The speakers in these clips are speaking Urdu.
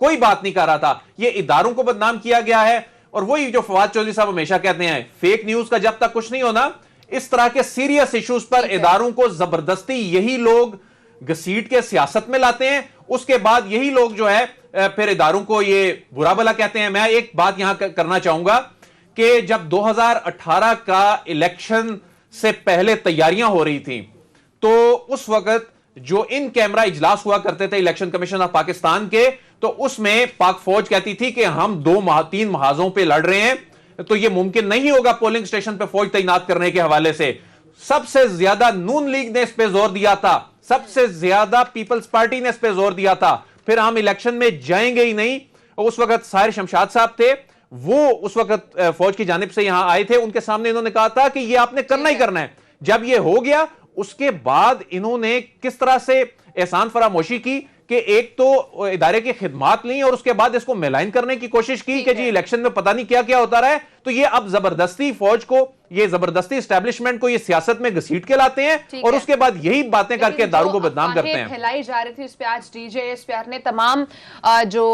کوئی بات نہیں کر رہا تھا. یہ اداروں کو بدنام کیا گیا ہے. اور وہی جو فواد چودھری صاحب ہمیشہ کہتے ہیں, فیک نیوز کا جب تک کچھ نہیں ہونا, اس طرح کے سیریس ایشوز پر اداروں کو زبردستی یہی لوگ گھسیٹ کے سیاست میں لاتے ہیں. اس کے بعد یہی لوگ جو ہے پھر اداروں کو یہ برا بھلا کہتے ہیں. میں ایک بات یہاں کرنا چاہوں گا کہ جب 2018 کا الیکشن سے پہلے تیاریاں ہو رہی تھیں تو اس وقت جو ان کیمرہ اجلاس ہوا کرتے تھے الیکشن کمیشن آف پاکستان کے, تو اس میں پاک فوج کہتی تھی کہ ہم 3 محاذوں پہ لڑ رہے ہیں, تو یہ ممکن نہیں ہوگا پولنگ سٹیشن پہ فوج تعینات کرنے کے حوالے سے. سب سے زیادہ نون لیگ نے اس پہ زور دیا تھا, سب سے زیادہ پیپلز پارٹی نے اس پہ زور دیا تھا. پھر ہم الیکشن میں جائیں گے ہی نہیں. اس وقت ساحر شمشاد صاحب تھے, وہ اس وقت فوج کی جانب سے یہاں آئے تھے, ان کے سامنے انہوں نے کہا تھا کہ یہ آپ نے کرنا ہی کرنا ہے. جب یہ ہو گیا اس کے بعد انہوں نے کس طرح سے احسان فراموشی کی کہ ایک تو ادارے کی خدمات لیں اور اس کے بعد اس کو ملائن کرنے کی کوشش کی کہ جی الیکشن میں پتہ نہیں کیا کیا ہوتا رہا ہے. تو یہ اب زبردستی فوج کو, یہ زبردستی اسٹیبلشمنٹ کو یہ سیاست میں گھسیٹ کے لاتے ہیں اور اس کے بعد یہی باتیں کر کے اداروں کو بدنام کرتے ہیں. پھیلائی جا رہی تھی اس پہ آج D J S P R نے تمام جو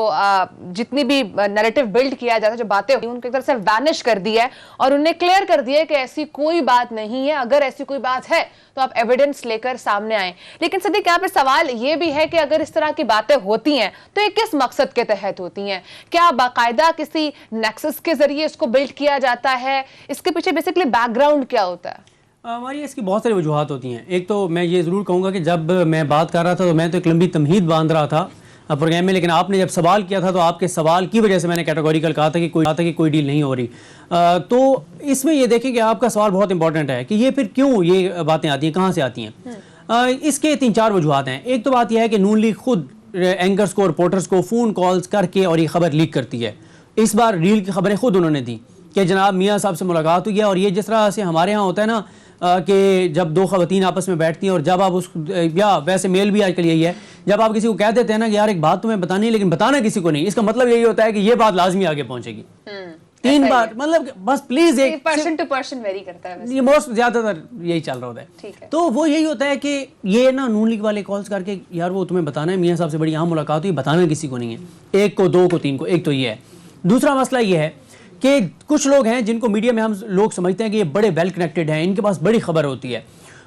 جتنی بھی نیریٹو بلڈ کیا جاتا ہے, جو باتیں ہوئی ان کو ایک طرح سے وینش کر دی ہے اور انہوں نے کلیئر کر دیا کہ ایسی کوئی بات نہیں ہے. اگر ایسی کوئی بات ہے تو آپ ایویڈنس لے کر سامنے آئیں. لیکن صدیق یہاں پہ سوال یہ بھی ہے کہ اگر اس طرح کی باتیں ہوتی ہیں تو یہ کس مقصد کے تحت ہوتی ہیں؟ کیا باقاعدہ کسی نیکسس کے ذریعے اس کو بلڈ کیا جاتا ہے؟ اس کے پیچھے بیسیکلی بیک گراؤنڈ کیا ہوتا ہے؟ ہماری اس کی بہت ساری وجوہات ہوتی ہیں. ایک تو میں یہ ضرور کہوں گا کہ جب میں بات کر رہا تھا تو میں تو ایک لمبی تمہید باندھ رہا تھا پروگرام میں, لیکن آپ نے جب سوال کیا تھا تو آپ کے سوال کی وجہ سے میں نے کیٹیگوریکل کہا تھا کہ کوئی ڈیل نہیں ہو رہی. تو اس میں یہ دیکھیں کہ آپ کا سوال بہت امپورٹنٹ ہے کہ یہ پھر کیوں یہ باتیں آتی ہیں, کہاں سے آتی ہیں. اس کے 3-4 وجوہات ہیں. ایک تو بات یہ ہے کہ نون لیگ خود اینکرز کو, رپورٹرز کو فون کالز کر کے اور یہ خبر لیک کرتی ہے. اس بار ریل کی خبریں خود انہوں نے دی کہ جناب میاں صاحب سے ملاقات ہوئی ہے. اور یہ جس طرح سے ہمارے ہاں ہوتا ہے نا کہ جب 2 خواتین آپس میں بیٹھتی ہیں اور جب آپ اس, یا ویسے میل بھی آج کل یہی ہے, جب آپ کسی کو کہہ دیتے ہیں نا کہ یار ایک بات تمہیں بتانی ہے لیکن بتانا کسی کو نہیں, اس کا مطلب یہی ہوتا ہے کہ یہ بات لازمی آگے پہنچے گی. 3 بار مطلب بس پلیز ایک پرسن ٹو پرسن ویری کرتا ہے, یہ موسٹ زیادہ تر یہی چل رہا ہوتا ہے. تو وہ یہی ہوتا ہے کہ یہ نا نون لیگ والے کالز کر کے یار وہ تمہیں بتانا ہے, میاں صاحب سے بڑی اہم ملاقات ہوئی, بتانا کسی کو نہیں ہے, 1 کو 2 کو 3 کو. ایک تو یہ ہے. دوسرا مسئلہ یہ ہے کہ کچھ لوگ ہیں جن کو میڈیا میں ہم لوگ سمجھتے ہیں کہ یہ بڑے ویل کنیکٹڈ ہیں, ان کے پاس بڑی خبر ہوتی ہے.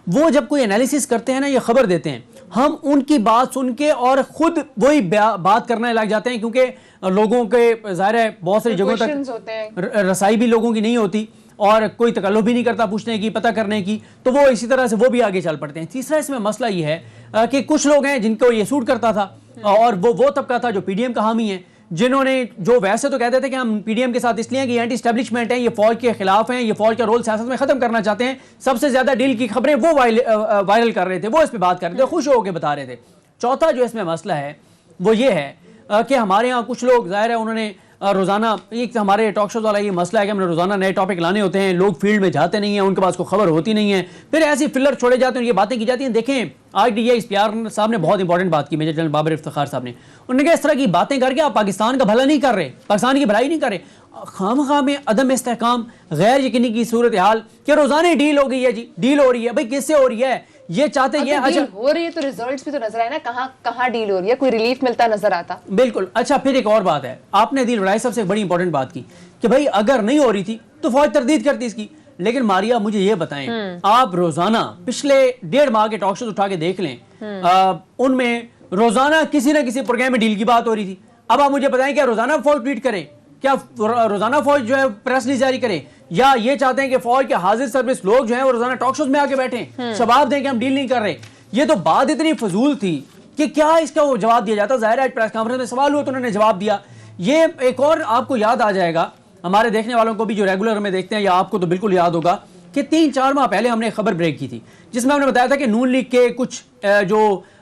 وہ جب کوئی انالیسس کرتے ہیں نا, یہ خبر دیتے ہیں, ہم ان کی بات سن کے اور خود وہی بات کرنے لگ جاتے ہیں, کیونکہ لوگوں کے ظاہر ہے بہت ساری جگہوں تک رسائی بھی لوگوں کی نہیں ہوتی اور کوئی تکلف بھی نہیں کرتا پوچھنے کی, پتہ کرنے کی, تو وہ اسی طرح سے وہ بھی آگے چل پڑتے ہیں. تیسرا اس میں مسئلہ یہ ہے کہ کچھ لوگ ہیں جن کو یہ سوٹ کرتا تھا اور وہ طبقہ تھا جو پی ڈی ایم کا حامی ہے, جنہوں نے جو ویسے تو کہتے تھے کہ ہم پی ڈی ایم کے ساتھ اس لیے کہ یہ اینٹی اسٹیبلشمنٹ ہیں, یہ فوج کے خلاف ہیں, یہ فوج کا رول سیاست میں ختم کرنا چاہتے ہیں, سب سے زیادہ ڈیل کی خبریں وہ وائرل کر رہے تھے, وہ اس پہ بات کر رہے تھے, خوش ہو کے بتا رہے تھے. چوتھا جو اس میں مسئلہ ہے وہ یہ ہے کہ ہمارے ہاں کچھ لوگ ظاہر ہے انہوں نے روزانہ, ایک ہمارے ٹاک شوز والا یہ مسئلہ ہے کہ ہم نے روزانہ نئے ٹاپک لانے ہوتے ہیں, لوگ فیلڈ میں جاتے نہیں ہیں, ان کے پاس کوئی خبر ہوتی نہیں ہے, پھر ایسی فلر چھوڑے جاتے ہیں, یہ باتیں کی جاتی ہیں. دیکھیں آج ڈی ایس پی آر صاحب نے بہت امپورٹنٹ بات کی, میجر جنرل بابر افتخار صاحب نے, انہوں نے کہا اس طرح کی باتیں کر کے آپ پاکستان کا بھلا نہیں کر رہے, پاکستان کی بھلائی نہیں کر رہے. خواہ میں عدم استحکام, غیر یقینی کی صورتحال کہ روزانہ ڈیل ہو گئی ہے, جی ڈیل ہو رہی ہے, بھائی کس سے ہو رہی ہے, یہ چاہتے ہیں ڈیل ہو رہی ہے تو ریزلٹس بھی تو نظر آئے نا, کہاں ڈیل ہو رہی ہے, کوئی ریلیف ملتا نظر آتا. بالکل. اچھا پھر ایک اور بات ہے, آپ نے عدیل وڑائی صاحب سے ایک بڑی امپورٹنٹ بات کی کہ بھائی اگر نہیں ہو رہی تھی تو فوج تردید کرتی اس کی. لیکن ماریا مجھے یہ بتائیں, آپ روزانہ پچھلے 1.5 ماہ کے ٹاک شوز اٹھا کے دیکھ لیں, ان میں روزانہ کسی نہ کسی پروگرام میں ڈیل کی بات ہو رہی تھی. اب آپ مجھے بتائیں کیا روزانہ فوج ٹویٹ کرے, کیا روزانہ فوج جو ہے پریس ریلیز جاری کرے, یا یہ چاہتے ہیں کہ فوج کے حاضر سروس لوگ جو ہیں وہ روزانہ ٹاک شوز میں آ کے بیٹھیں, شباب دیں کہ ہم ڈیل نہیں کر رہے. یہ تو بات اتنی فضول تھی کہ کیا اس کا وہ جواب دیا جاتا. ظاہر ہے پریس کانفرنس میں سوال ہوا تو انہوں نے جواب دیا. یہ ایک اور آپ کو یاد آ جائے گا, ہمارے دیکھنے والوں کو بھی جو ریگولر ہمیں دیکھتے ہیں, یا آپ کو تو بالکل یاد ہوگا کہ 3-4 ماہ پہلے ہم نے خبر بریک کی تھی جس میں ہم نے بتایا تھا کہ نون لیگ کے کچھ جو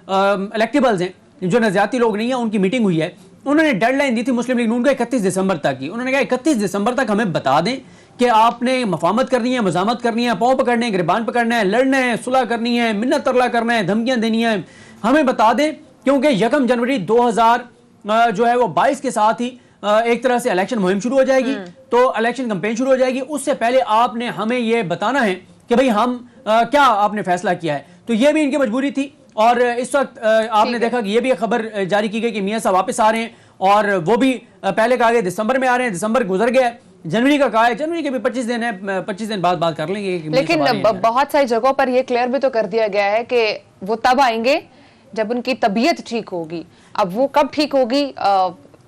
الیکٹیبلز ہیں, جو نظریاتی لوگ نہیں ہیں, ان کی میٹنگ ہوئی ہے. انہوں نے ڈیڈ لائن دی تھی مسلم لیگ نون کو 31 دسمبر تک کی. انہوں نے کہا 31 دسمبر تک ہمیں بتا دیں کہ آپ نے مفاہمت کرنی ہے, مزاحمت کرنی ہے, پاؤں پکڑنے ہیں, گریبان پکڑنا ہے, لڑنا ہے, صلح کرنی ہے, منت ترلا کرنا ہے, دھمکیاں دینی ہیں, ہمیں بتا دیں. کیونکہ 1 جنوری 2022 کے ساتھ ہی ایک طرح سے الیکشن مہم شروع ہو جائے گی, تو الیکشن کمپین شروع ہو جائے گی. اس سے پہلے آپ نے ہمیں یہ بتانا ہے کہ بھئی ہم کیا آپ نے فیصلہ کیا ہے. تو یہ بھی ان کی مجبوری تھی. اور اس وقت آپ نے دیکھا کہ یہ بھی خبر جاری کی گئی کہ میاں صاحب واپس آ رہے ہیں, اور وہ بھی پہلے کہا گیا دسمبر میں آ رہے ہیں, دسمبر گزر گیا ہے, جنوری کا کہا ہے, جنوری کے بھی 25 دن ہے, 25 دن بعد بات کر لیں گے. لیکن بہت ساری جگہوں پر یہ کلیئر بھی تو کر دیا گیا ہے کہ وہ تب آئیں گے جب ان کی طبیعت ٹھیک ہوگی. اب وہ کب ٹھیک ہوگی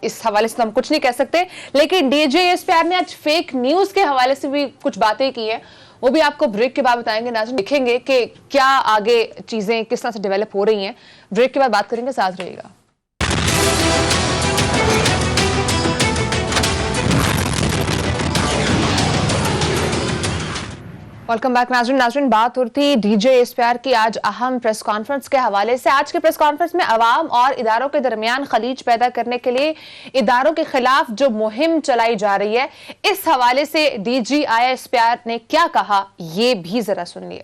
اس حوالے سے ہم کچھ نہیں کہہ سکتے. لیکن D J S P R نے آج فیک نیوز کے حوالے سے بھی کچھ باتیں کی ہیں, وہ بھی آپ کو بریک کے بعد بتائیں گے. ناظرین دیکھیں گے کہ کیا آگے چیزیں کس طرح سے ڈیولپ ہو رہی ہیں. بریک کے بعد بات کریں گے, ساتھ رہیے گا. ویلکم بیک ناظرین, بات ہو رہی تھی D J S P are کی آج اہم پریس کانفرنس کے حوالے سے. آج کے پریس کانفرنس میں عوام اور اداروں کے درمیان خلیج پیدا کرنے کے لیے اداروں کے خلاف جو مہم چلائی جا رہی ہے, اس حوالے سے D G I S P R نے کیا کہا, یہ بھی ذرا سن لیے.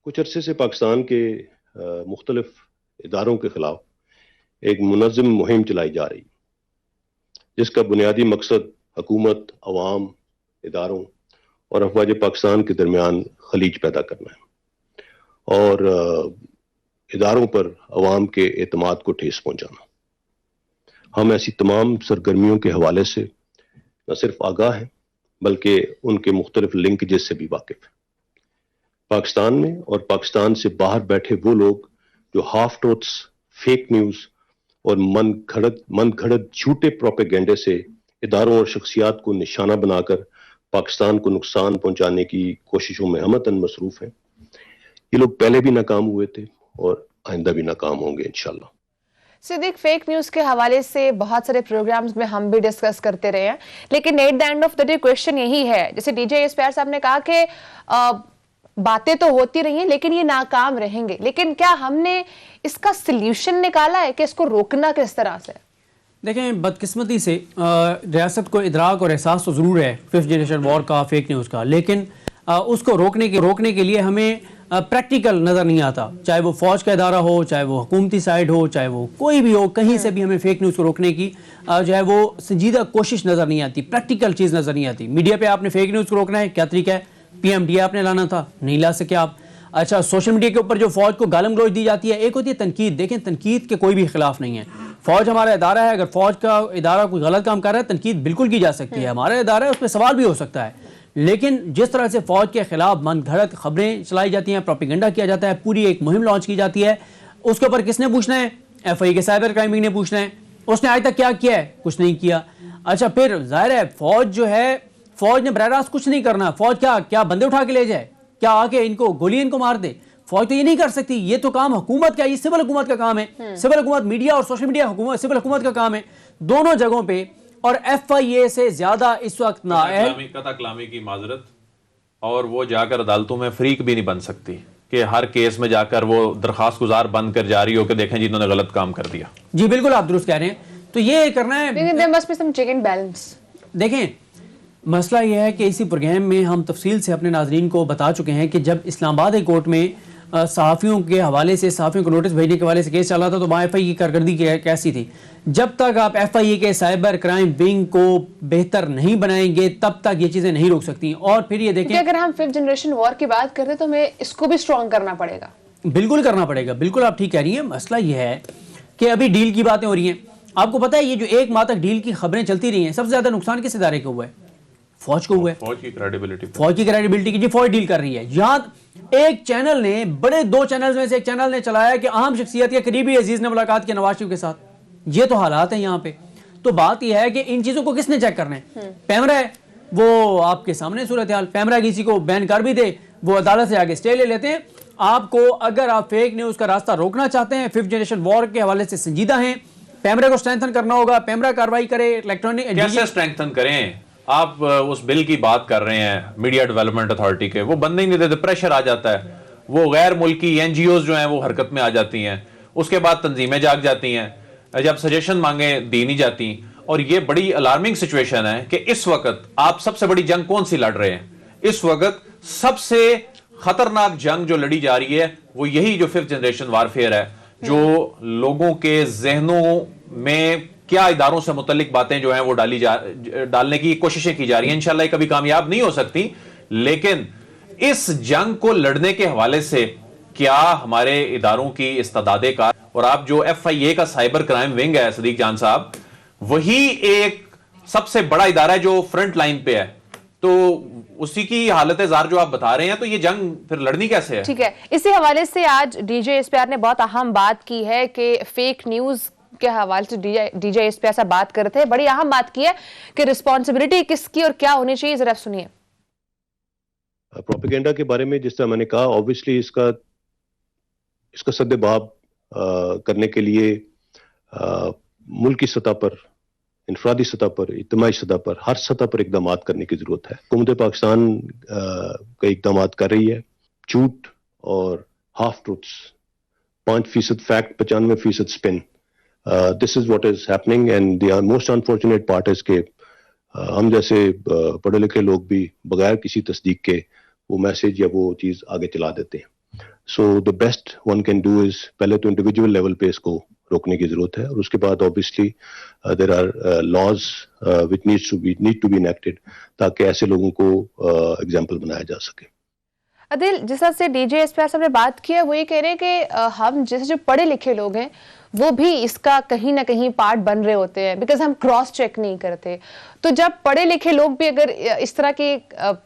کچھ عرصے سے پاکستان کے مختلف اداروں کے خلاف ایک منظم مہم چلائی جا رہی, جس کا بنیادی مقصد حکومت, عوام, اداروں اور افواج پاکستان کے درمیان خلیج پیدا کرنا ہے اور اداروں پر عوام کے اعتماد کو ٹھیس پہنچانا. ہم ایسی تمام سرگرمیوں کے حوالے سے نہ صرف آگاہ ہیں بلکہ ان کے مختلف لنکیجز سے بھی واقف ہیں. پاکستان میں اور پاکستان سے باہر بیٹھے وہ لوگ جو ہاف ٹروتس, فیک نیوز اور من گھڑت جھوٹے پروپیگنڈے سے اداروں اور شخصیات کو نشانہ بنا کر پاکستان کو نقصان پہنچانے کی کوششوں میں ہمتاً مصروف ہیں. یہ لوگ پہلے بھی ناکام ہوئے تھے اور آئندہ بھی ناکام ہوں گے انشاءاللہ. صدیق, فیک نیوز کے حوالے سے بہت سارے پروگرامز میں ہم بھی ڈسکس کرتے رہے ہیں, لیکن at the end of the day question یہی ہے, جیسے D J S P R صاحب نے کہا کہ باتیں تو ہوتی رہی ہیں لیکن یہ ناکام رہیں گے, لیکن کیا ہم نے اس کا سلیوشن نکالا ہے کہ اس کو روکنا کس طرح سے؟ دیکھیں, بدقسمتی سے ریاست کو ادراک اور احساس تو ضرور ہے 5th جنریشن وار کا, فیک نیوز کا, لیکن اس کو روکنے کے لیے ہمیں پریکٹیکل نظر نہیں آتا. چاہے وہ فوج کا ادارہ ہو, چاہے وہ حکومتی سائڈ ہو, چاہے وہ کوئی بھی ہو, کہیں سے بھی ہمیں فیک نیوز کو روکنے کی جو ہے وہ سنجیدہ کوشش نظر نہیں آتی, پریکٹیکل چیز نظر نہیں آتی. میڈیا پہ آپ نے فیک نیوز کو روکنا ہے, کیا طریقہ ہے؟ پی ایم ڈی آپ نے لانا تھا, نہیں لا سکے آپ. اچھا, سوشل میڈیا کے اوپر جو فوج کو گالم گلوچ دی جاتی ہے, ایک ہوتی ہے تنقید. دیکھیں, تنقید کے کوئی بھی خلاف نہیں ہے. فوج ہمارا ادارہ ہے, اگر فوج کا ادارہ کوئی غلط کام کر رہا ہے, تنقید بالکل کی جا سکتی ہے. ہمارا ادارہ ہے, اس پہ سوال بھی ہو سکتا ہے. لیکن جس طرح سے فوج کے خلاف من گھڑت خبریں چلائی جاتی ہیں, پروپیگنڈا کیا جاتا ہے, پوری ایک مہم لانچ کی جاتی ہے, اس کے اوپر کس نے پوچھنا ہے؟ ایف آئی کے سائبر کرائم ونگ نے پوچھنا ہے. اس نے آج تک کیا کیا ہے؟ کچھ نہیں کیا. اچھا, پھر ظاہر ہے فوج جو ہے, فوج نے براہ راست کچھ نہیں کرنا. فوج کیا بندے اٹھا کے لے جائے؟ کیا آ کے ان کو گولی ان کو مار دے؟ فوج تو یہ نہیں کر سکتی. یہ تو کام حکومت کا, یہ سول حکومت کا کام ہے. سول حکومت, میڈیا اور سوشل میڈیا حکومت, سول حکومت کا کام ہے دونوں جگہوں پہ. اور ایف آئی اے سے زیادہ اس وقت قطع کلامی کی معذرت, اور وہ جا کر عدالتوں میں فریق بھی نہیں بن سکتی کہ ہر کیس میں جا کر وہ درخواست گزار بن کر جا رہی ہو کہ دیکھیں جی انہوں نے غلط کام کر دیا. جی بالکل, آپ درست کہہ رہے ہیں. تو یہ کرنا ہے. دیکھیں, مسئلہ یہ ہے کہ اسی پروگرام میں ہم تفصیل سے اپنے ناظرین کو بتا چکے ہیں کہ جب اسلام آباد کورٹ میں صحافیوں کے حوالے سے, صحافیوں کو نوٹس بھیجنے کے حوالے سے کیس چل رہا تھا, تو وہاں ایف آئی کی کارکردگی کیسی تھی. جب تک آپ ایف آئی اے کے سائبر کرائم ونگ کو بہتر نہیں بنائیں گے تب تک یہ چیزیں نہیں روک سکتی. اور پھر یہ دیکھیں, اگر ہم 5th جنریشن وار کی بات کرتے تو ہمیں اس کو بھی اسٹرانگ کرنا پڑے گا. بالکل کرنا پڑے گا, بالکل آپ ٹھیک کہہ رہی ہیں. مسئلہ یہ ہے کہ ابھی ڈیل کی باتیں ہو رہی ہیں. آپ کو پتا ہے یہ جو 1 ماہ تک ڈیل کی خبریں چلتی رہی ہیں, سب سے زیادہ نقصان کس ادارے کو ہوا ہے؟ فوج کو ہوا ہے. فوج کی کریڈیبلٹی کی. جی فوج ڈیل کر رہی ہے. یہاں ایک چینل نے, بڑے 2 چینلز میں سے ایک چینل نے چلایا کہ اہم شخصیت کے قریبی عزیز نے ملاقات کی نواز شریف کے ساتھ. یہ تو حالات ہیں یہاں پہ. تو بات یہ ہے کہ ان چیزوں کو کس نے چیک کرنا ہے؟ پیمرا ہے, وہ آپ کے سامنے صورتحال. پیمرا کسی کو بین کر بھی دے, وہ عدالت سے آگے اسٹے لے لیتے ہیں. آپ کو اگر آپ فیک نیوز کا راستہ روکنا چاہتے ہیں, 5th جنریشن وار کے حوالے سے سنجیدہ ہیں, پیمرا کو اسٹرینتھن کرنا ہوگا. پیمرا کاروائی کرے, الیکٹرانک. کیسے اسٹرینتھن کریں؟ آپ اس بل کی بات کر رہے ہیں میڈیا ڈیولپمنٹ اتھارٹی کے, وہ بندے ہی نہیں دیتے, پریشر آ جاتا ہے. وہ غیر ملکی این جی اوز جو ہیں وہ حرکت میں آ جاتی ہیں, اس کے بعد تنظیمیں جاگ جاتی ہیں, جب سجیشن مانگیں دی نہیں جاتی. اور یہ بڑی الارمنگ سچویشن ہے کہ اس وقت آپ سب سے بڑی جنگ کون سی لڑ رہے ہیں؟ اس وقت سب سے خطرناک جنگ جو لڑی جا رہی ہے وہ یہی جو 5th جنریشن وارفیئر ہے, جو لوگوں کے ذہنوں میں کیا اداروں سے متعلق باتیں جو ہیں وہ ڈالنے کی کوششیں کی جا رہی ہیں. انشاءاللہ یہ کبھی کامیاب نہیں ہو سکتی, لیکن اس جنگ کو لڑنے کے حوالے سے کیا ہمارے اداروں کی استعداد کار اور آپ جو FIA کا سائبر کرائم ونگ ہے صدیق جان صاحب، وہی ایک سب سے بڑا ادارہ ہے جو فرنٹ لائن پہ ہے، تو اسی کی حالت زار جو آپ بتا رہے ہیں، تو یہ جنگ پھر لڑنی کیسے ہے؟ ٹھیک ہے، اسی حوالے سے آج DJSPR نے بہت اہم بات کی ہے کہ فیک نیوز کے حوالے سے DJSPR سے بات کر رہے تھے، بڑی اہم بات کی ہے کہ رسپانسبلٹی کس کی اور کیا ہونی چاہیے، ذرا سنیے۔ پروپیگنڈا کے بارے میں جس طرح میں نے کہا، آبویسلی اس کا سد باب کرنے کے لیے ملکی سطح پر، انفرادی سطح پر، اجتماعی سطح پر، ہر سطح پر اقدامات کرنے کی ضرورت ہے۔ حکومت پاکستان کئی اقدامات کر رہی ہے۔ جھوٹ اور half truths, 5% fact, 95% spin, this is what is happening and the most unfortunate part is کہ ہم جیسے پڑھے لکھے لوگ بھی بغیر کسی تصدیق کے وہ میسج یا وہ چیز آگے چلا دیتے ہیں۔ So the best one can do is, پہلے تو انڈیویجول لیول پہ اس کو روکنے کی ضرورت ہے، اور اس کے بعد obviously there are laws which need to be enacted تاکہ ایسے لوگوں کو ایگزامپل بنایا جا سکے۔ عدیل، جس طرح سے DJSPR صاحب نے بات کی ہے، وہ یہ کہہ رہے ہیں کہ ہم جیسے جو پڑھے لکھے لوگ ہیں وہ بھی اس کا کہیں نہ کہیں پارٹ بن رہے ہوتے ہیں، بیکاز ہم کراس چیک نہیں کرتے۔ تو جب پڑھے لکھے لوگ بھی اگر اس طرح کی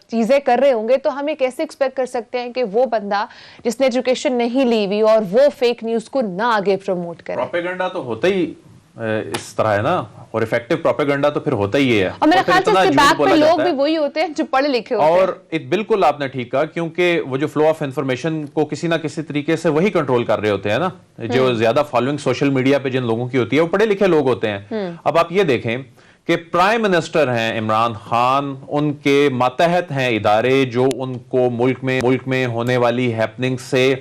چیزیں کر رہے ہوں گے تو ہمیں کیسے ایکسپیکٹ کر سکتے ہیں کہ وہ بندہ جس نے ایجوکیشن نہیں لی ہوئی اور وہ فیک نیوز کو نہ آگے پروموٹ کرے؟ پروپیگنڈا تو ہوتا ہی اس طرح ہے نا، اور ایفیکٹو پروپیگنڈا تو پھر ہوتا ہی ہے، اور میرے خیال سے اس کے بیک پہ لوگ بھی وہی ہوتے ہیں جو پڑھے لکھے ہوتے ہیں۔ اور بالکل آپ نے ٹھیک کہا، کیونکہ وہ جو فلو آف انفارمیشن کو کسی نہ کسی طریقے سے وہی کنٹرول کر رہے ہوتے ہیں نا، جو زیادہ فالوئنگ سوشل میڈیا پہ جن لوگوں کی ہوتی ہے وہ پڑھے لکھے لوگ ہوتے ہیں۔ اب آپ یہ دیکھیں کہ پرائم منسٹر ہیں عمران خان، ان کے ماتحت ہیں ادارے جو ان کو ملک میں ہونے والی ہیپننگ سے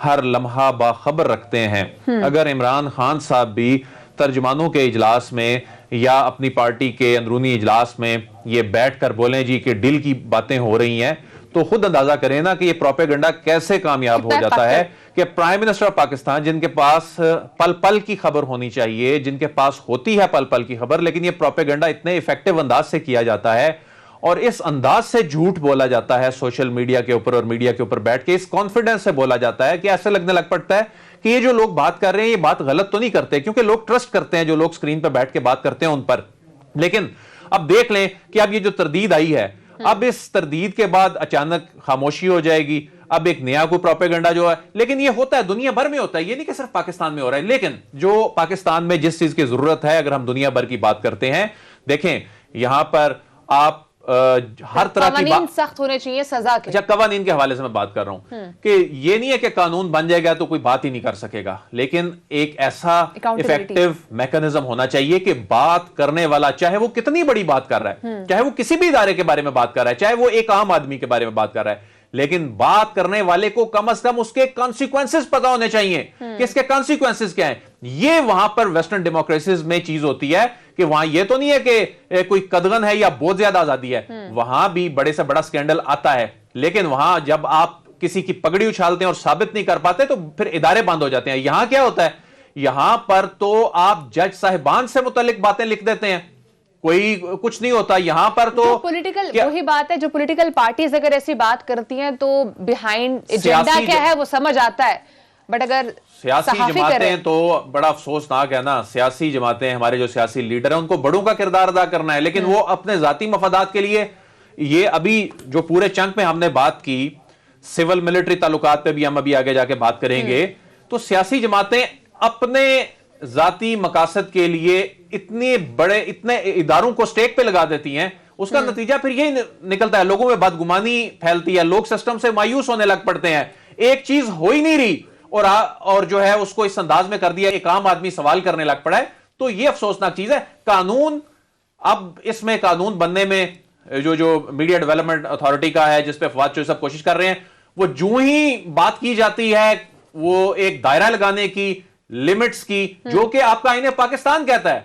ہر لمحہ باخبر رکھتے ہیں۔ اگر عمران خان صاحب بھی ترجمانوں کے اجلاس میں یا اپنی پارٹی کے اندرونی اجلاس میں یہ بیٹھ کر بولیں جی کہ ڈل کی باتیں ہو رہی ہیں، تو خود اندازہ کریں نا کہ یہ پروپیگنڈا کیسے کامیاب ہو جاتا ہے کہ پرائم منسٹر آف پاکستان، جن کے پاس پل پل کی خبر ہونی چاہیے، جن کے پاس ہوتی ہے پل پل کی خبر، لیکن یہ پروپیگنڈا اتنے ایفیکٹو انداز سے کیا جاتا ہے اور اس انداز سے جھوٹ بولا جاتا ہے سوشل میڈیا کے اوپر اور میڈیا کے اوپر بیٹھ کے، اس کانفیڈنس سے بولا جاتا ہے کہ ایسے لگنے لگ پڑتا ہے کہ یہ جو لوگ بات کر رہے ہیں یہ بات غلط تو نہیں کرتے، کیونکہ لوگ ٹرسٹ کرتے ہیں جو لوگ سکرین پہ بیٹھ کے بات کرتے ہیں ان پر۔ لیکن اب دیکھ لیں کہ اب یہ جو تردید آئی ہے، اب اس تردید کے بعد اچانک خاموشی ہو جائے گی، اب ایک نیا کوئی پروپیگنڈا جو ہے، لیکن یہ ہوتا ہے دنیا بھر میں ہوتا ہے، یہ نہیں کہ صرف پاکستان میں ہو رہا ہے۔ لیکن جو پاکستان میں جس چیز کی ضرورت ہے، اگر ہم دنیا بھر کی بات کرتے ہیں، دیکھیں یہاں پر آپ ہر طرح کی قوانین سخت ہونے چاہیے سزا کے۔ اچھا، قوانین کے حوالے سے میں بات کر رہا ہوں کہ یہ نہیں ہے کہ قانون بن جائے گا تو کوئی بات ہی نہیں کر سکے گا، لیکن ایک ایسا ایفیکٹو میکانزم ہونا چاہیے کہ بات کرنے والا، چاہے وہ کتنی بڑی بات کر رہا ہے، چاہے وہ کسی بھی ادارے کے بارے میں بات کر رہا ہے، چاہے وہ ایک عام آدمی کے بارے میں بات کر رہا ہے، لیکن بات کرنے والے کو کم از کم اس کے کانسیکوینسز پتا ہونے چاہیے کہ اس کے کانسیکوینسز کیا ہیں۔ یہ وہاں پر ویسٹرن ڈیموکریسیز میں چیز ہوتی ہے کہ وہاں یہ تو نہیں ہے کہ کوئی قدغن ہے یا بہت زیادہ آزادی ہے، وہاں بھی بڑے سے بڑا سکینڈل آتا ہے، لیکن وہاں جب آپ کسی کی پگڑی اچھالتے ہیں اور ثابت نہیں کر پاتے تو پھر ادارے بند ہو جاتے ہیں۔ یہاں کیا ہوتا ہے، یہاں پر تو آپ جج صاحبان سے متعلق باتیں لکھ دیتے ہیں، کوئی کچھ نہیں ہوتا یہاں پر تو پولیٹیکل، وہی بات ہے جو پولیٹیکل پارٹیز اگر ایسی بات کرتی ہیں تو بیہائنڈ ایجنڈا کیا ہے وہ سمجھ آتا ہے، بٹ اگر سیاسی جماعتیں تو بڑا افسوسناک ہے نا، سیاسی جماعتیں، ہمارے جو سیاسی لیڈر ہیں ان کو بڑوں کا کردار ادا کرنا ہے، لیکن وہ اپنے ذاتی مفادات کے لیے، یہ ابھی جو پورے چنک میں ہم نے بات کی سول ملٹری تعلقات پہ بھی ہم ابھی آگے جا کے بات کریں گے، تو سیاسی جماعتیں اپنے ذاتی مقاصد کے لیے اتنے اداروں کو سٹیک پہ لگا دیتی ہیں، اس کا نتیجہ پھر یہی نکلتا ہے، لوگوں میں بدگمانی پھیلتی ہے، لوگ سسٹم سے مایوس ہونے لگ پڑتے ہیں، ایک چیز ہو ہی نہیں رہی اور جو ہے اس کو اس انداز میں کر دیا، ایک عام آدمی سوال کرنے لگ پڑا ہے، تو یہ افسوسناک چیز ہے۔ قانون، اب اس میں قانون بننے میں جو میڈیا ڈیولپمنٹ اتھارٹی کا ہے، جس پہ فواد چوہدری صاحب کوشش کر رہے ہیں، وہ جو ہی بات کی جاتی ہے وہ ایک دائرہ لگانے کی، لمٹس کی، جو کہ آپ کا آئین پاکستان کہتا ہے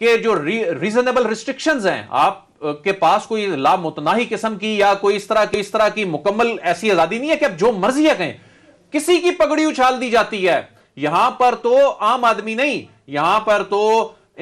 کہ جو ریزنیبل ریسٹرکشنز ہیں، آپ کے پاس کوئی لامتناہی قسم کی یا کوئی اس طرح کی مکمل ایسی آزادی نہیں ہے کہ اب جو مرضی ہے کہیں، کسی کی پگڑی اچھال دی جاتی ہے۔ یہاں پر تو عام آدمی نہیں، یہاں پر تو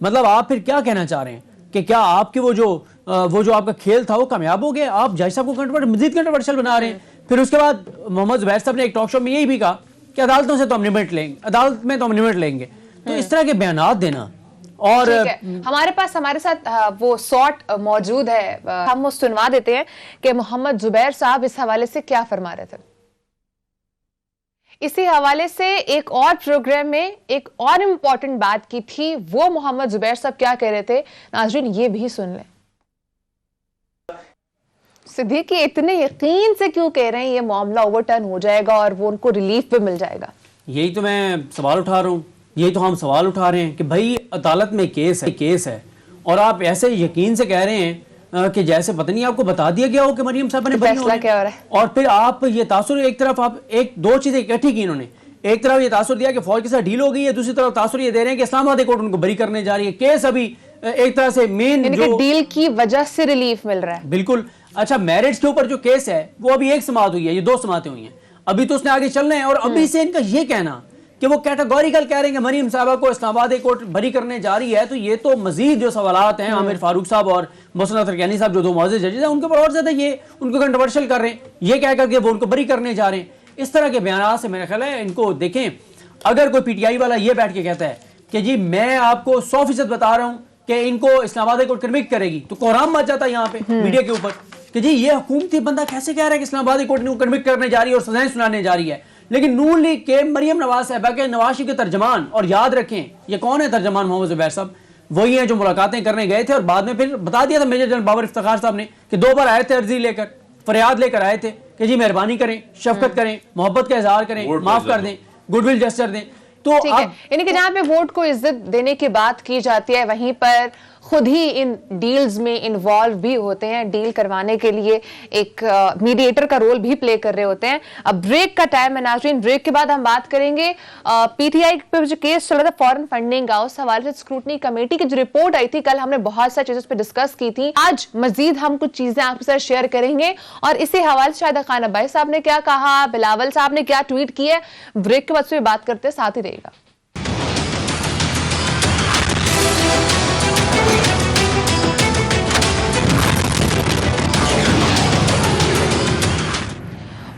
مطلب آپ پھر کیا کہنا چاہ رہے ہیں کہ کیا آپ کے وہ جو آپ کا کھیل تھا وہ کامیاب ہو گیا؟ آپ جج صاحب کو مزید کنٹروورشل بنا رہے ہیں. پھر اس کے بعد محمد زبیر صاحب نے ایک ٹاک شو میں یہی بھی کہا کہ عدالتوں سے تو ہم نمٹ لیں گے, عدالت میں تو ہم نمٹ لیں گے. تو اس طرح کے بیانات دینا. اور ہمارے پاس ہمارے ساتھ وہ ساٹ موجود ہے, ہم وہ سنوا دیتے ہیں کہ محمد زبیر صاحب اس حوالے سے کیا فرما رہے تھے. اسی حوالے سے ایک اور پروگرام میں ایک اور امپورٹنٹ بات کی تھی, وہ محمد زبیر صاحب کیا کہہ رہے تھے, ناظرین یہ بھی سن لیں. صدیقی اتنے یقین سے کیوں کہہ رہے ہیں یہ معاملہ اوور ٹرن ہو جائے گا اور وہ ان کو ریلیف پہ مل جائے گا؟ یہی تو میں سوال اٹھا رہا ہوں, یہی تو ہم سوال اٹھا رہے ہیں کہ بھائی عدالت میں کیس ہے اور آپ ایسے یقین سے کہہ رہے ہیں کہ جیسے پتہ نہیں آپ کو بتا دیا گیا ہو کہ مریم صاحبہ نے بری ہونا ہے. اور پھر آپ یہ تاثر, ایک طرف آپ دو چیزیں اکٹھی کی انہوں نے, ایک طرف یہ تاثر دیا کہ فوج کے ساتھ ڈیل ہو گئی ہے, دوسری طرف تاثر یہ دے رہے ہیں کہ اسلام آباد کورٹ ان کو بری کرنے جا رہی ہے. کیس ابھی ایک طرح سے مین جو ڈیل کی وجہ سے ریلیف مل رہا ہے. بالکل. اچھا, میرٹس کے اوپر جو کیس ہے وہ ابھی ایک سماعت ہوئی ہے, یہ 2 سماعتیں ہوئی ہیں, ابھی تو اس نے آگے چلنا ہے. اور ابھی سے ان کا یہ کہنا کہ وہ کیٹیگوریکل کہہ رہے ہیں کہ مریم صاحبہ کو اسلام آباد کورٹ بری کرنے جا رہی ہے, تو یہ تو مزید جو سوالات ہیں عامر فاروق صاحب اور محسن ترکیانی صاحب جو 2 معزز ججز ہیں ان کے اوپر اور زیادہ یہ ان کو کنٹروورشل کر رہے ہیں, یہ کہہ کر کے وہ ان کو بری کرنے جا رہے ہیں. اس طرح کے بیانات سے میرا خیال ہے ان کو دیکھیں, اگر کوئی پی ٹی آئی والا یہ بیٹھ کے کہتا ہے کہ جی میں آپ کو 100% بتا رہا ہوں کہ ان کو اسلام آباد کورٹ کنوکٹ کرے گی, تو کوہرام مچ جاتا ہے یہاں پہ میڈیا کے اوپر کہ جی یہ حکومتی بندہ کیسے کہہ رہا ہے کہ اسلام آباد کورٹ کنوکٹ کرنے جا رہی ہے اور سزائیں سنانے جا رہی ہے. لیکن نون لیگ کے مریم نواز صاحبہ کے نواز شریف کے ترجمان, اور یاد رکھیں یہ کون ہے ترجمان, محمد زبیر صاحب, وہی ہیں جو ملاقاتیں کرنے گئے تھے اور بعد میں پھر بتا دیا تھا میجر جنرل بابر افتخار صاحب نے کہ 2 بار آئے تھے عرضی لے کر, فریاد لے کر آئے تھے کہ جی مہربانی کریں, شفقت کریں, محبت کا اظہار کریں, معاف کر دیں, گڈ ول جسچر دیں. تو یعنی کہ جہاں پہ ووٹ کو عزت دینے کی بات کی جاتی ہے وہیں پر خود ہی ان ڈیلز میں انوالو بھی ہوتے ہیں, ڈیل کروانے کے لیے ایک میڈیٹر کا رول بھی پلے کر رہے ہوتے ہیں. اب بریک کا ٹائم ہے ناظرین, بریک کے بعد ہم بات کریں گے پی ٹی آئی پہ جو کیس چل رہا تھا فورن فنڈنگ کا, اس حوالے سے اسکروٹنی کمیٹی کی جو رپورٹ آئی تھی, کل ہم نے بہت ساری چیزوں پہ ڈسکس کی تھی, آج مزید ہم کچھ چیزیں آپ کے ساتھ شیئر کریں گے. اور اسی حوالے سے شاہدہ خان عباسی صاحب نے کیا کہا, بلاول صاحب نے کیا ٹویٹ کی ہے, بریک کے بعد سے بات کرتے ہیں, ساتھ ہی رہے گا.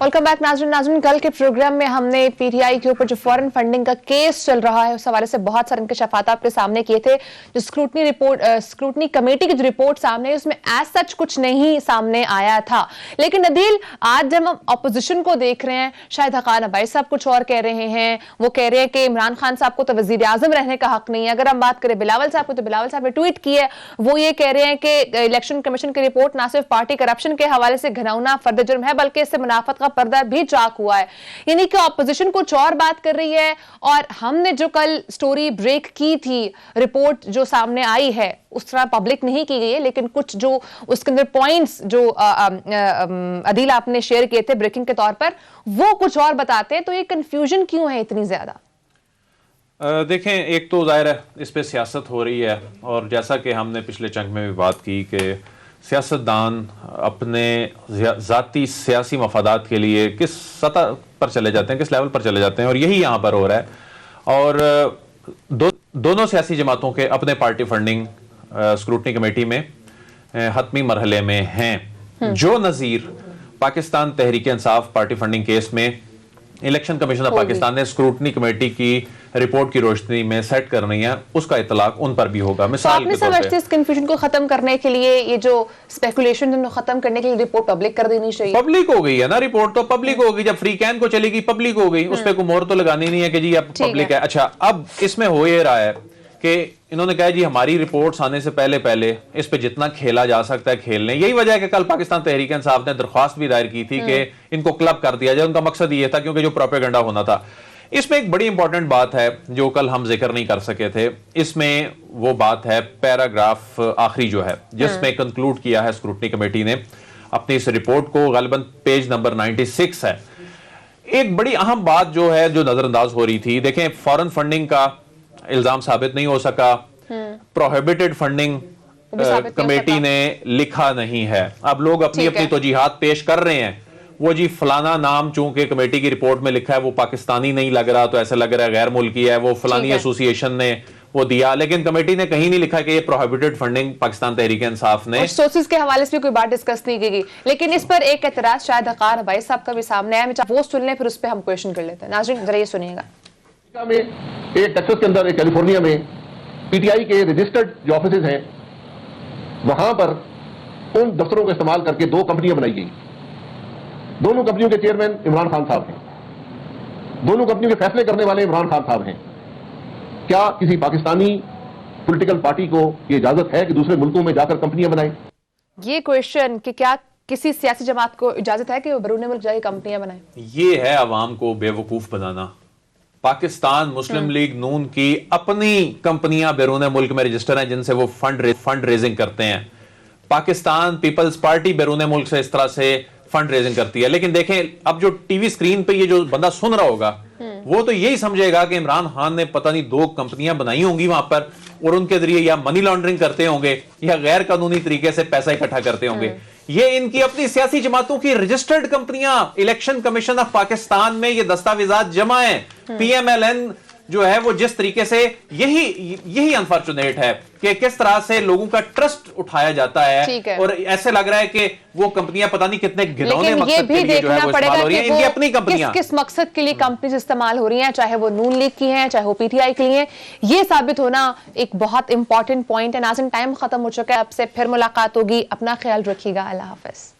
ویلکم بیک ناظرین. کل کے پروگرام میں ہم نے پی ٹی آئی کے اوپر جو فورن فنڈنگ کا کیس چل رہا ہے اس حوالے سے بہت سارے انکشافات آپ کے سامنے کیے تھے. جو اسکروٹنی کمیٹی کی جو رپورٹ سامنے ہے اس میں ایز سچ کچھ نہیں سامنے آیا تھا. لیکن عدیل, آج جب ہم اپوزیشن کو دیکھ رہے ہیں, شاہدہ خان عباسی صاحب کچھ اور کہہ رہے ہیں, وہ کہہ رہے ہیں کہ عمران خان صاحب کو تو وزیر اعظم رہنے کا حق نہیں ہے. اگر ہم بات کریں بلاول صاحب کو, تو بلاول صاحب نے ٹویٹ کی ہے, وہ یہ کہہ رہے ہیں کہ الیکشن کمیشن کی رپورٹ نہ صرف پارٹی کرپشن کے حوالے سے گھناؤنا فرد جرم ہے بلکہ اس سے منافقت کا پردہ بھی چاک ہوا ہے. یعنی کہ اپوزیشن کچھ اور بات کر رہی ہے, اور ہم نے جو کل سٹوری بریک کی تھی, رپورٹ جو سامنے آئی ہے اس طرح پبلک نہیں کی گئی ہے, لیکن کچھ جو اس کے اندر پوائنٹس جو عدیل آپ نے شیئر کیے تھے بریکنگ کے طور پر, وہ کچھ اور بتاتے ہیں. تو یہ کنفیوژن کیوں ہے اتنی زیادہ؟ دیکھیں, ایک تو ظاہر ہے اس پہ سیاست ہو رہی ہے, اور جیسا کہ ہم نے پچھلے چنک میں بھی بات کی کہ سیاستدان اپنے ذاتی سیاسی مفادات کے لیے کس سطح پر چلے جاتے ہیں, کس لیول پر چلے جاتے ہیں, اور یہی یہاں پر ہو رہا ہے. اور دونوں سیاسی جماعتوں کے اپنے پارٹی فنڈنگ اسکروٹنی کمیٹی میں حتمی مرحلے میں ہیں. جو نظیر Pakistan Tehreek Insaf party funding case میں الیکشن کمیشن آف پاکستان نے اسکروٹنی کمیٹی کی رپورٹ کی روشنی میں سیٹ کرنی ہے, اس کا اطلاق ان پر بھی ہوگا. مثال کے طور پہ اس کنفیوژن کو ختم کرنے کے لیے, یہ جو اسپیکولیشن ختم کرنے کے لیے رپورٹ پبلک کر دینی چاہیے. پبلک ہو گئی ہے نا, رپورٹ تو پبلک ہو گئی. جب فری کین کو چلے گی پبلک ہو گئی, اس پہ کوئی مہر تو لگانی نہیں ہے کہ جی اب پبلک ہے. اچھا, اب اس میں ہو یہ رہا ہے کہ انہوں نے کہا جی ہماری رپورٹس آنے سے پہلے اس پہ جتنا کھیلا جا سکتا ہے کھیل لیں. یہی وجہ ہے کہ کل پاکستان تحریک انصاف نے درخواست بھی دائر کی تھی کہ ان کو کلب کر دیا جائے. ان کا مقصد یہ تھا کیونکہ جو پروپیگنڈا ہونا تھا. اس میں ایک بڑی امپورٹنٹ بات ہے جو کل ہم ذکر نہیں کر سکے تھے, اس میں وہ بات ہے پیراگراف آخری جو ہے جس میں کنکلوڈ کیا ہے اسکروٹنی کمیٹی نے اپنی اس رپورٹ کو, غالباً پیج نمبر 96 ہے. ایک بڑی اہم بات جو ہے جو نظر انداز ہو رہی تھی, دیکھیں فورن فنڈنگ کا الزام ثابت نہیں ہو سکا, پروہیبٹڈ فنڈنگ کمیٹی نے لکھا نہیں ہے. اب لوگ اپنی توجیحات پیش کر رہے ہیں, وہ جی فلانا نام چونکہ کمیٹی کی رپورٹ میں لکھا ہے وہ پاکستانی نہیں لگ رہا تو ایسا لگ رہا ہے غیر ملکی ہے، وہ فلانی ایسوسی ایشن نے وہ دیا، لیکن کمیٹی نے کہیں نہیں لکھا کہ یہ پروہیبٹڈ فنڈنگ پاکستان تحریک انصاف نے. سورسز کے حوالے سے بھی کوئی بات ڈسکس نہیں کی گئی، لیکن اس پر ایک اعتراض شاید وقار عبائی صاحب کا بھی سامنے آیا، وہ سن لیں پھر اس پہ ہم کویشچن کر لیتے ہیں. ناظرین ذرا یہ سنیے گا. میں ایک ٹیکساس کے اندر، ایک کیلیفورنیا میں پی ٹی آئی کے رجسٹرڈ جو آفیسز ہیں وہاں پر ان دفتروں کا استعمال کر کے 2 کمپنیاں بنائی گئی. دونوں کمپنیوں کے چیئرمین عمران خان صاحب ہیں، دونوں کمپنیوں کے فیصلے کرنے والے عمران خان صاحب ہیں. کیا کسی پاکستانی پولیٹیکل پارٹی کو یہ اجازت ہے کہ دوسرے ملکوں میں جا کر کمپنیاں بنائیں؟ یہ کویشچن کہ کیا کسی سیاسی جماعت کو اجازت ہے کہ وہ بیرون ملک جا کے کمپنیاں بنائیں؟ یہ ہے عوام کو بے وقوف بنانا. پاکستان مسلم لیگ نون کی اپنی کمپنیاں بیرون ملک میں رجسٹر ہیں جن سے وہ فنڈ ریزنگ کرتے ہیں. پاکستان پیپلز پارٹی بیرون ملک سے اس طرح سے فنڈ ریزنگ کرتی ہے. لیکن دیکھیں اب جو ٹی وی سکرین پہ یہ جو بندہ سن رہا ہوگا وہ تو یہی سمجھے گا کہ عمران خان نے پتہ نہیں 2 کمپنیاں بنائی ہوں گی وہاں پر اور ان کے ذریعے یا منی لانڈرنگ کرتے ہوں گے یا غیر قانونی طریقے سے پیسہ اکٹھا کرتے ہوں گے. یہ ان کی اپنی سیاسی جماعتوں کی رجسٹرڈ کمپنیاں الیکشن کمیشن آف پاکستان میں یہ دستاویزات جمع ہیں. پی ایم ایل این جو ہے وہ جس طریقے سے یہی انفارچونیٹ ہے کہ کس طرح سے لوگوں کا ٹرسٹ اٹھایا جاتا ہے اور ایسے لگ رہا ہے کہ وہ کمپنیاں پتہ نہیں کتنے گھنونے مقصد کے لیے جو ہے وہ استعمال ہو رہی ہیں. ان کی اپنی کمپنیاں کس مقصد کے لیے کمپنیز استعمال ہو رہی ہیں، چاہے وہ نون لیگ کی ہیں چاہے وہ پی ٹی آئی کی ہیں، یہ ثابت ہونا ایک بہت امپورٹنٹ پوائنٹ ہے. ناظرین ٹائم ختم ہو چکا ہے، اب سے پھر ملاقات ہوگی، اپنا خیال رکھیے گا، اللہ حافظ.